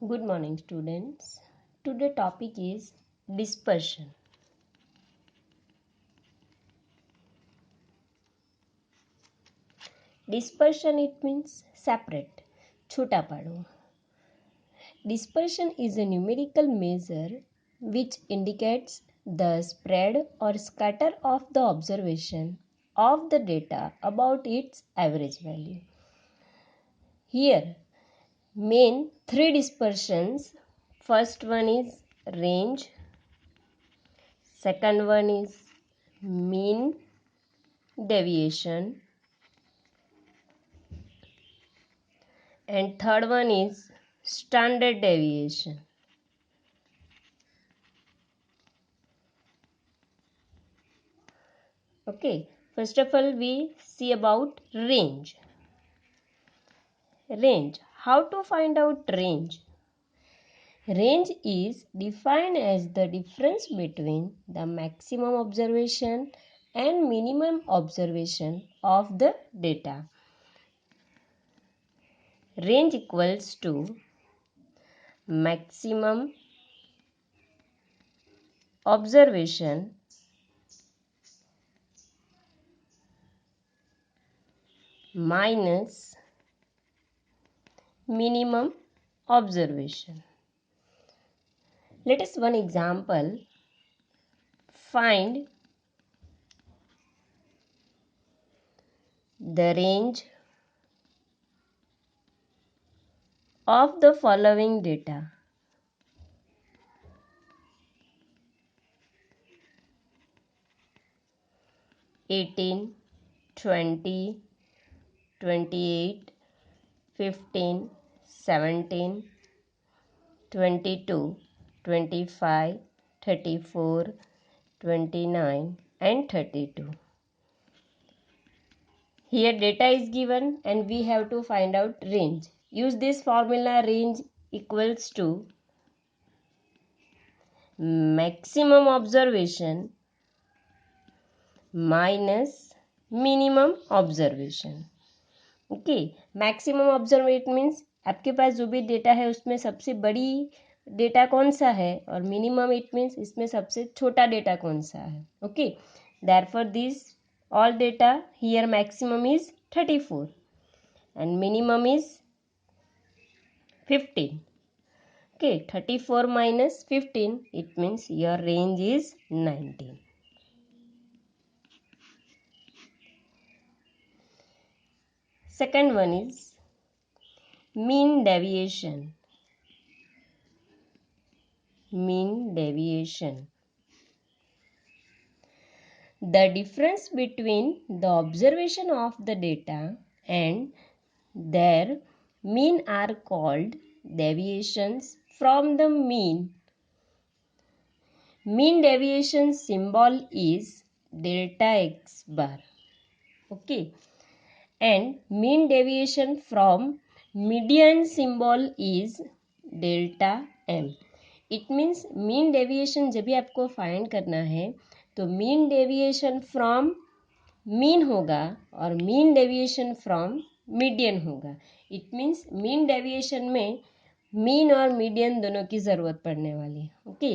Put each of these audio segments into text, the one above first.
Good morning, students. Today topic is dispersion. Dispersion it means separate, छोटा पाड़ो. Dispersion is a numerical measure which indicates the spread or scatter of the observation of the data about its average value. Here, main three dispersions. First one is range. Second one is mean deviation, and third one is standard deviation. Okay, first of all we see about range. How to find out range? Range is defined as the difference between the maximum observation and minimum observation of the data. Range equals to maximum observation minus minimum observation. Let us one example. Find the range of the following data. (18, 20, 28, 15, 17, 22, 25, 34, 29 and 32. Here data is given and we have to find out range. Use this formula. Range equals to maximum observation minus minimum observation. Okay, maximum observation means आपके पास जो भी data है उसमें सबसे बड़ी data कौन सा है, और मिनिमम इट मीन्स इसमें सबसे छोटा डेटा कौन सा है. Okay, therefore this all data here maximum is 34 and minimum is 15. Okay, 34 minus 15, it means your range is 19. Second one is mean deviation. Mean deviation. The difference between the observation of the data and their mean are called deviations from the mean. Mean deviation symbol is delta x bar. Okay. And mean deviation from median symbol is delta m. It means mean deviation जब भी आपको find करना है तो mean deviation from mean होगा और mean deviation from median होगा. It means mean deviation में मीन और मीडियन दोनों की ज़रूरत पड़ने वाली है. Okay,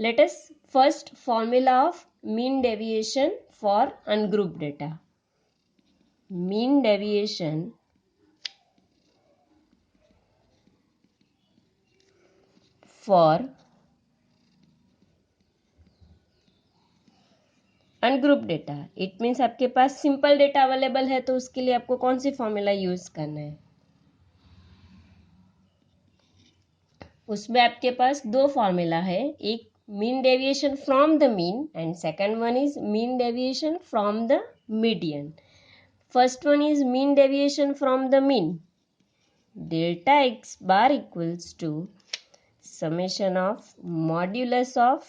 let us first formula of mean deviation for ungroup data. Mean deviation for ungroup data. It means आपके पास सिंपल डेटा अवेलेबल है तो उसके लिए आपको कौन सी फॉर्मूला यूज करना है. उसमें आपके पास दो फॉर्मूला है, एक mean deviation from the mean and second one is mean deviation from the median. First one is mean deviation from the mean. Delta x bar equals to summation of modulus of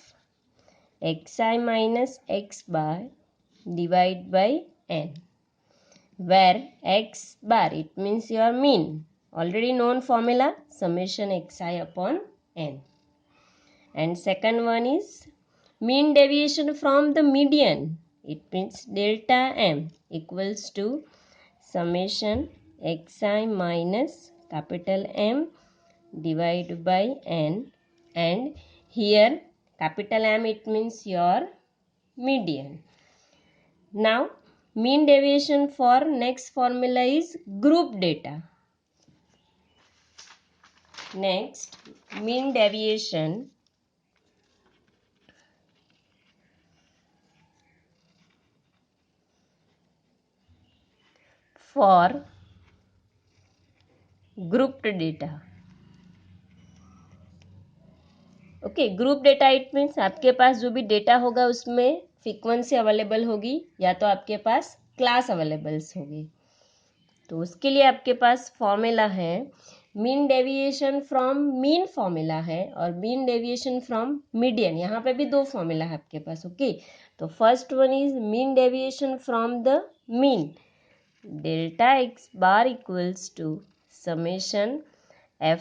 xi minus x bar divided by n, where x bar it means your mean, already known formula, summation xi upon n. And second one is mean deviation from the median. It means delta m equals to summation xi minus capital M divided by n, and here capital M, it means your median. Now mean deviation for next formula is group data. Next, mean deviation for grouped data. Okay, group data it means आपके पास जो भी data होगा उसमें frequency available होगी या तो आपके पास क्लास अवेलेबल्स होगी। तो उसके लिए आपके पास फॉर्मूला है mean deviation from mean formula है और मीन डेविएशन फ्रॉम मीडियन। यहाँ पे भी दो फॉर्मूला है आपके पास। ओके, तो first one is mean deviation from the mean, delta x bar equals to summation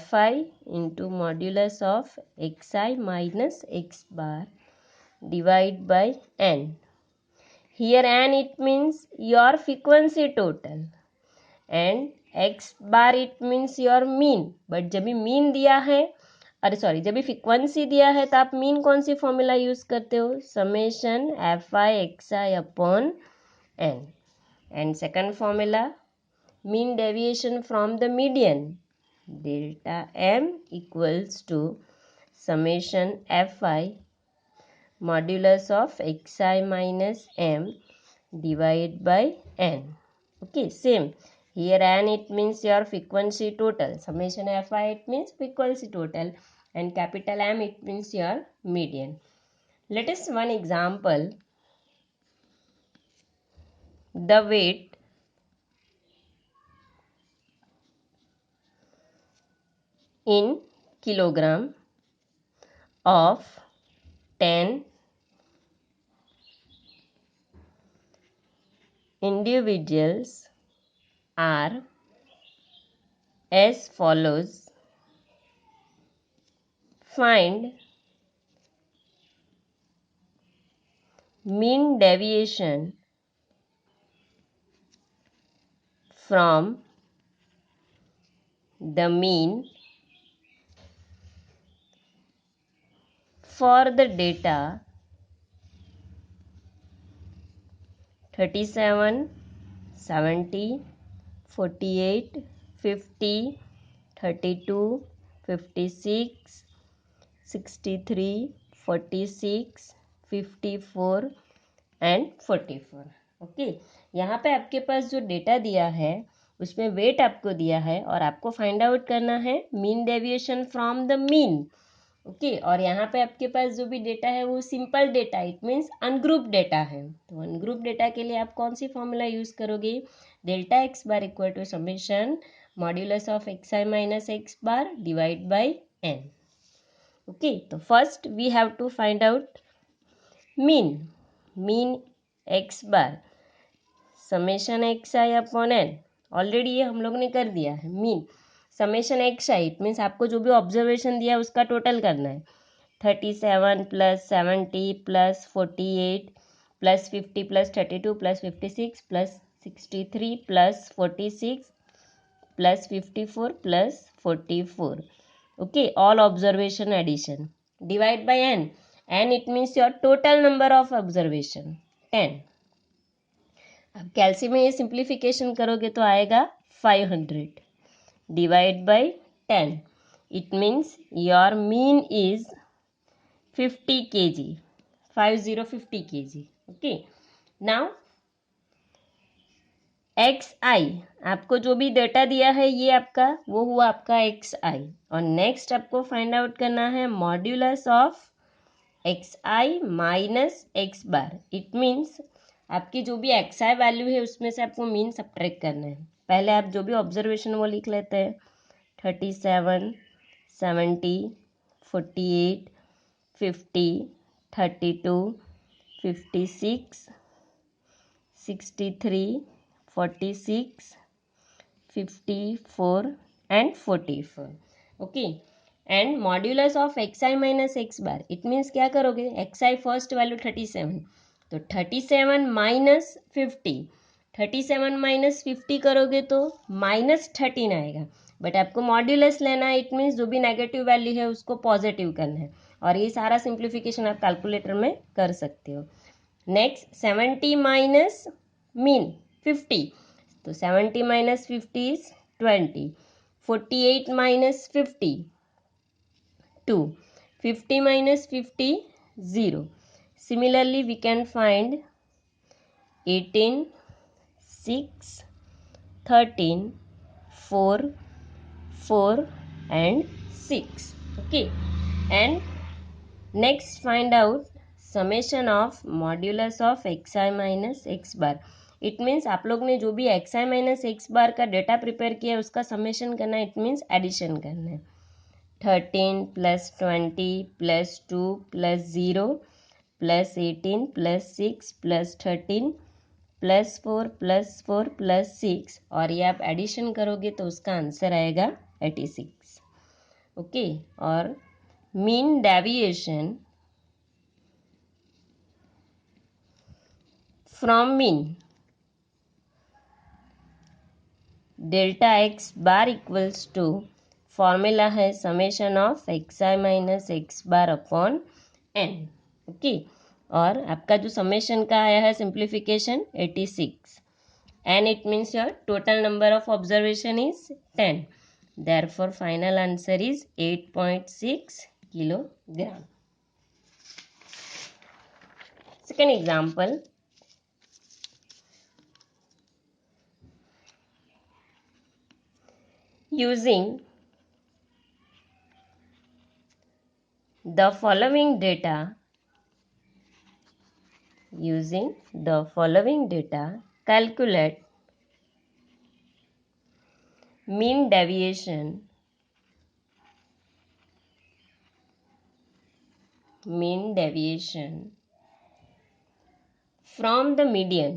fi into modulus of xi minus x bar divide by n. Here n it means your frequency total and x bar it means your mean. But जब भी mean दिया है, अरे sorry, जब भी frequency दिया है तो आप मीन कौन सी फॉर्मूला यूज करते हो? Summation fi xi upon n. And second formula mean deviation from the median, delta m equals to summation fi modulus of xi minus m divided by n. Okay, same here, n it means your frequency total, summation fi it means frequency total, and capital M it means your median. Let us one example. The weight in kilogram of 10 individuals are as follows. Find mean deviation from the mean for the data 37, 70, 48, 50, 32, 56, 63, 46, 54 and 44। Okay, यहाँ पे आपके पास जो data दिया है उसमें wait आपको दिया है और आपको फाइंड आउट करना है mean deviation from the mean. Okay, और यहाँ पे आपके पास जो भी डेटा है वो simple data, it means ungroup data है। तो अनग्रुप डेटा के लिए आप कौन सी फॉर्मूला यूज करोगे? Delta x bar equal to summation modulus of x i minus x bar divide by n. Okay, तो first we have to find out mean. Mean x bar summation x i upon n, already ये हम लोग ने कर दिया है। Mean summation x i it means आपको जो भी ऑब्जर्वेशन दिया है उसका टोटल करना है। 37 plus 70 plus 48 plus 50 plus 32 plus 56 plus 63 plus 46 plus 54 plus 44। Okay, all observation addition divide by n. N it means your total number of observation 10। अब कैल्सी में ये सिंप्लीफिकेशन करोगे तो आएगा 500 divide by 10, it means your mean is 50 kg, 50 kg। Okay, now x i, आपको जो भी data दिया है ये आपका वो हुआ आपका एक्स आई, और नेक्स्ट आपको फाइंड आउट करना है modulus of x i minus x bar. It means आपकी जो भी एक्स आई वैल्यू है उसमें से आपको मीन सब्ट्रैक्ट करना है। पहले आप जो भी ऑब्जर्वेशन वो लिख लेते हैं। 37, 70, 48, 50, 32, 56, 63, 46, 54 and 44। Okay, and modulus of x i minus x bar, it means क्या करोगे? एक्स आई फर्स्ट वैल्यू 37, तो 37 माइनस 50, 37 माइनस 50 करोगे तो -13 आएगा। बट आपको मॉड्यूलस लेना है, इट मीन्स जो भी नेगेटिव वैल्यू है उसको पॉजिटिव करना है, और ये सारा सिंप्लीफिकेशन आप कैलकुलेटर में कर सकते हो। नेक्स्ट 70 माइनस मीन 50, तो 70 minus 50 is 20, 48 minus 50 2, 50 minus 50 0. Similarly we can find 18, 6, 13, 4, 4 and 6. Okay, and next find out summation of modulus of xi minus x bar. It means आप लोग ने जो भी xi माइनस एक्स बार का डेटा प्रिपेयर किया है उसका समेशन करना है, इट मीन्स एडिशन करना है। 13 plus 20 plus 2 plus 0 plus 18 plus 6 plus 13 plus 4 plus 4 plus 6, और ये आप एडिशन करोगे तो उसका आंसर आएगा 86। ओके, और mean deviation from mean delta x bar equals to, formula है summation of x i minus x bar upon n. Okay, और आपका जो समेशन का आया है simplification 86, n it means your total number of observation is 10, therefore final answer is 8.6 kilogram. Second example, using the following data, calculate mean deviation from the median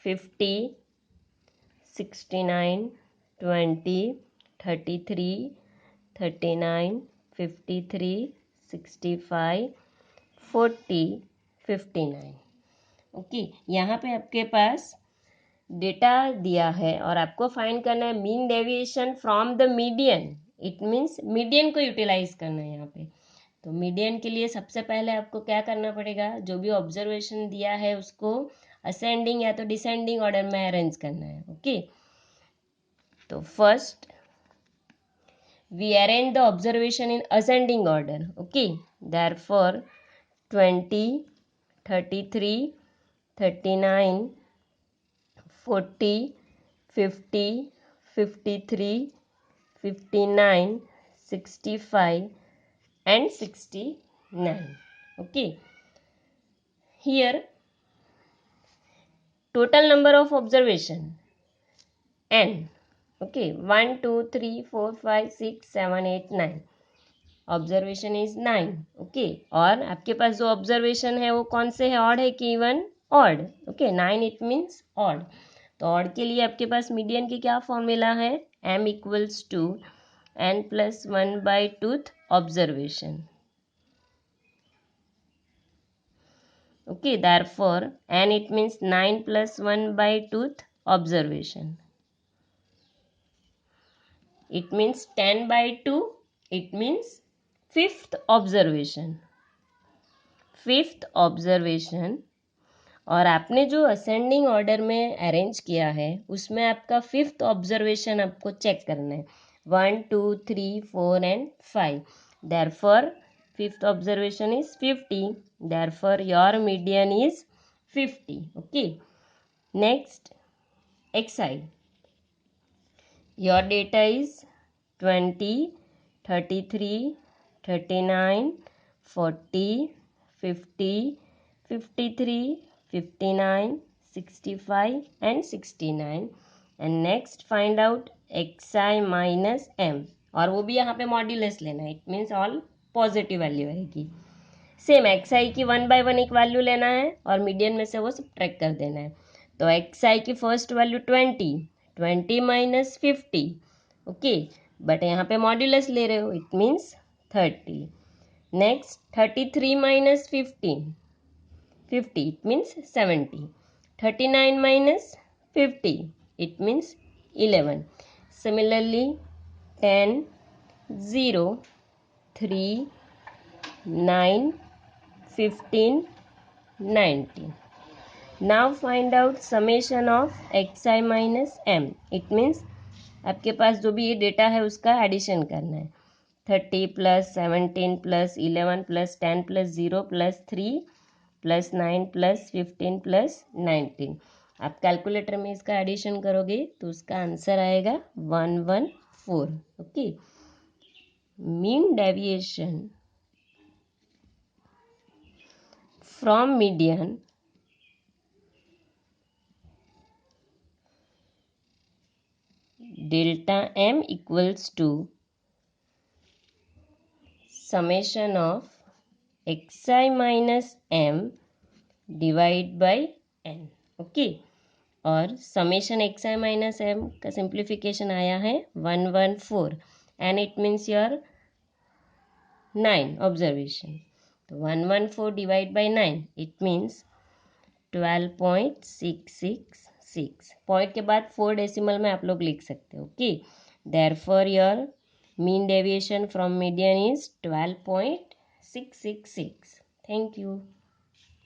50, 69, 20, 33, 39, 53, 65, 40, 59। Okay, यहाँ पे आपके पास data दिया है और आपको फाइंड करना है mean deviation from the median, it means median को यूटिलाइज करना है यहाँ पे। तो मीडियन के लिए सबसे पहले आपको क्या करना पड़ेगा, जो भी ऑब्जर्वेशन दिया है उसको असेंडिंग या तो डिसेंडिंग ऑर्डर में अरेंज करना है। ओके, तो first we arrange the observation in ascending order. Okay, therefore 20, 33, 39, 40, 50, 53, 59, 65 and 69. Okay, here total number of observation n. Okay, 1 2 3 4 5 6 7 8 9, observation is 9। Okay, और आपके पास जो ऑब्जर्वेशन है वो कौन से है, ऑड है कि even? Odd. Okay, 9 it means odd. तो ऑड के लिए आपके पास मीडियन की क्या फॉर्मूला है, m equals to n plus 1 by टूथ observation. Okay, therefore n it means 9 plus 1 by tooth observation. It means 10 by 2, it means fifth observation. और आपने जो असेंडिंग ऑर्डर में अरेंज किया है उसमें आपका फिफ्थ ऑब्जर्वेशन आपको चेक करना है, 1 2 3 4 and 5, therefore fifth observation is 50, therefore your median is 50. Okay, next xi, your data is 20, 33, 39, 40, 50, 53, 59, 65 and 69, and next find out xi minus m, और वो भी यहाँ पे मॉड्यूलस लेना है, it means all positive value आएगी। सेम xi की 1 by 1 एक वैल्यू लेना है और मीडियन में से वो सब्ट्रैक्ट कर देना है। तो xi की first value 20 minus 50, okay, but यहाँ पे मॉड्यूलस ले रहे हो, it means 30। Next 33 minus 15, 50, it means 70. 39 minus 50, it means 11. Similarly, 10, 0, 3, 9, 15, 19. Now find out summation of xi minus m. It means आपके पास जो भी ये डेटा है उसका एडिशन करना है. 30 plus 17 plus 11 plus 10 plus 0 plus 3 plus 9 plus 15 plus 19. आप कैलकुलेटर में इसका एडिशन करोगे तो उसका आंसर आएगा 114. Okay. Mean deviation from median delta m equals to summation of xi minus m divide by n. Okay. और समेशन xi माइनस m का simplification आया है 114 and it means your 9 observation. तो 114 divide by 9 it means 12.666. Point के बाद 4 decimal में आप लोग लिख सकते हो. Okay. Therefore your mean deviation from median is 12.666. Thank you.